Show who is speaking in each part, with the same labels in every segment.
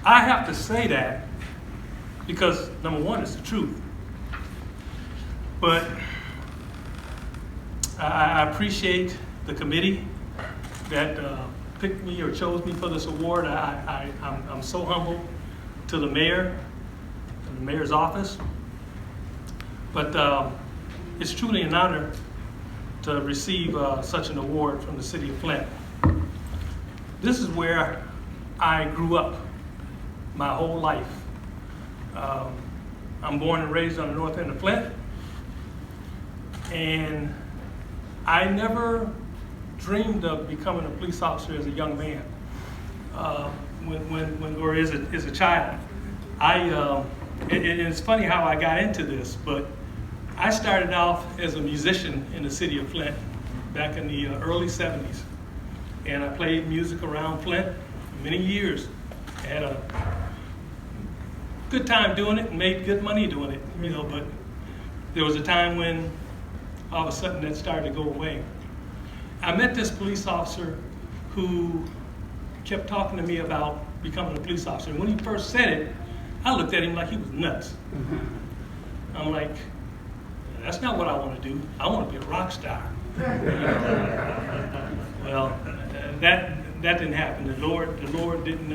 Speaker 1: I have to say that because, number one, it's the truth. But I appreciate the committee that picked me or chose me for this award. I'm so humble to the mayor and the mayor's office. But it's truly an honor to receive such an award from the City of Flint. This is where I grew up my whole life. I'm born and raised on the north end of Flint, and I never dreamed of becoming a police officer as a young man, or as a child. It's funny how I got into this, but I started off as a musician in the city of Flint back in the early 70s. And I played music around Flint for many years. I had a good time doing it and made good money doing it, but there was a time when all of a sudden that started to go away. I met this police officer who kept talking to me about becoming a police officer. And when he first said it, I looked at him like he was nuts. I'm like, that's not what I want to do. I want to be a rock star. Well, that didn't happen. The Lord didn't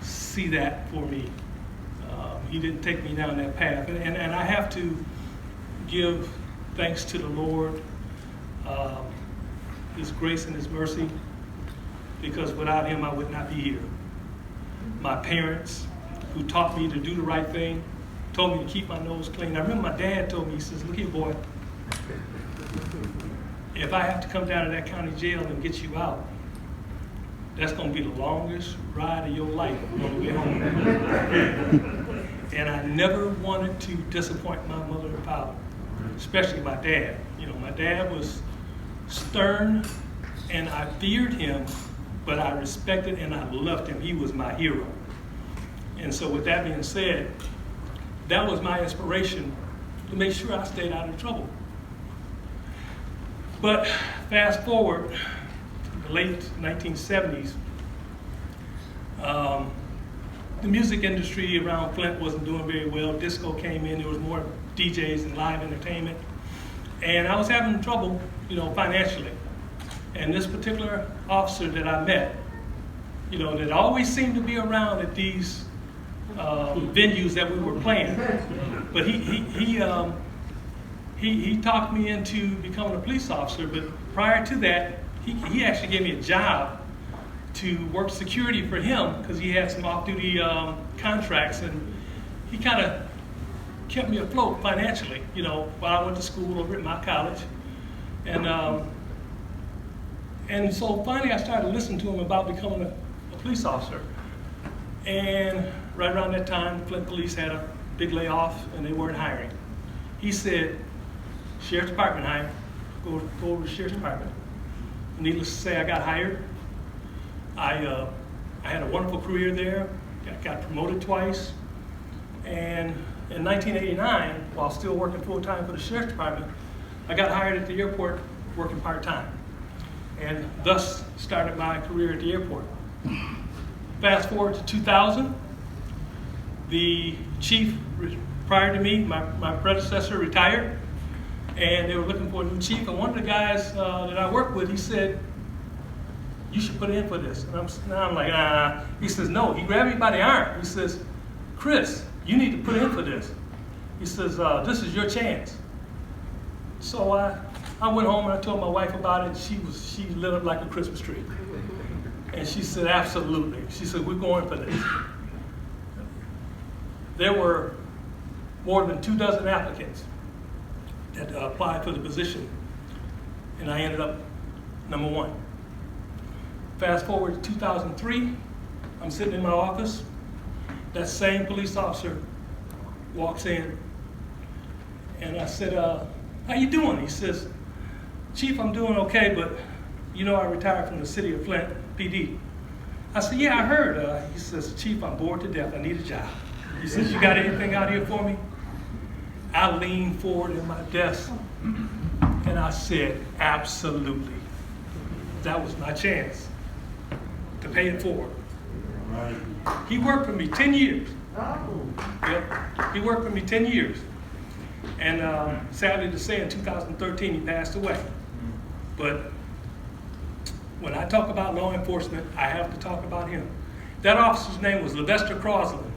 Speaker 1: see that for me. He didn't take me down that path. And I have to give thanks to the Lord, His grace and His mercy, because without Him I would not be here. My parents, who taught me to do the right thing, told me to keep my nose clean. I remember my dad told me, he says, look here, boy, if I have to come down to that county jail and get you out, that's going to be the longest ride of your life on the way home. And I never wanted to disappoint my mother and father, especially my dad. My dad was stern, and I feared him, but I respected and I loved him. He was my hero. And so with that being said, that was my inspiration to make sure I stayed out of trouble. But fast forward to the late 1970s, the music industry around Flint wasn't doing very well. Disco came in, there was more DJs and live entertainment. And I was having trouble, financially. And this particular officer that I met, that always seemed to be around at these venues that we were playing. But he talked me into becoming a police officer, but prior to that, he actually gave me a job to work security for him because he had some off-duty contracts, and he kind of kept me afloat financially, while I went to school over at my college. And so finally I started listening to him about becoming a police officer. And right around that time, Flint Police had a big layoff and they weren't hiring. He said, Sheriff's Department hiring, go over to the Sheriff's Department. Needless to say, I got hired. I had a wonderful career there, got promoted twice. And in 1989, while still working full-time for the Sheriff's Department, I got hired at the airport working part-time, and thus started my career at the airport. Fast forward to 2000, the chief prior to me, my predecessor, retired, and they were looking for a new chief. And one of the guys that I worked with, he said, you should put in for this. And I'm like, nah. He says, no. He grabbed me by the arm. He says, Chris, you need to put in for this. He says, this is your chance. So I went home and I told my wife about it. She lit up like a Christmas tree. And she said, absolutely. She said, we're going for this. There were more than 24 applicants that applied for the position, and I ended up number one. Fast forward to 2003, I'm sitting in my office. That same police officer walks in, and I said, how you doing? He says, Chief, I'm doing okay, but I retired from the City of Flint PD. I said, yeah, I heard. He says, Chief, I'm bored to death. I need a job. He says, you got anything out here for me? I leaned forward in my desk, and I said, absolutely. That was my chance to pay it forward.
Speaker 2: Right.
Speaker 1: He worked for me 10 years.
Speaker 2: Oh.
Speaker 1: Yep. He worked for me 10 years. And sadly to say, in 2013, he passed away. But when I talk about law enforcement, I have to talk about him. That officer's name was Lester Crosland.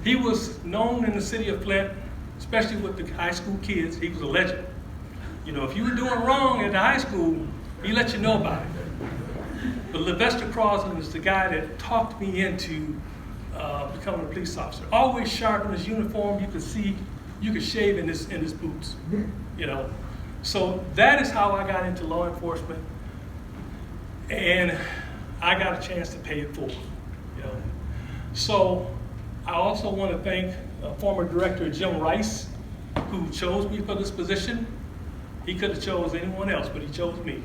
Speaker 1: He was known in the city of Flint, especially with the high school kids. He was a legend. You know, if you were doing wrong at the high school, he let you know about it. But Lester Crosland is the guy that talked me into becoming a police officer. Always sharp in his uniform. You could see, you could shave in his boots. You know, so that is how I got into law enforcement, and I got a chance to pay it forward. You know, so I also want to thank former director Jim Rice, who chose me for this position. He could have chose anyone else, but he chose me.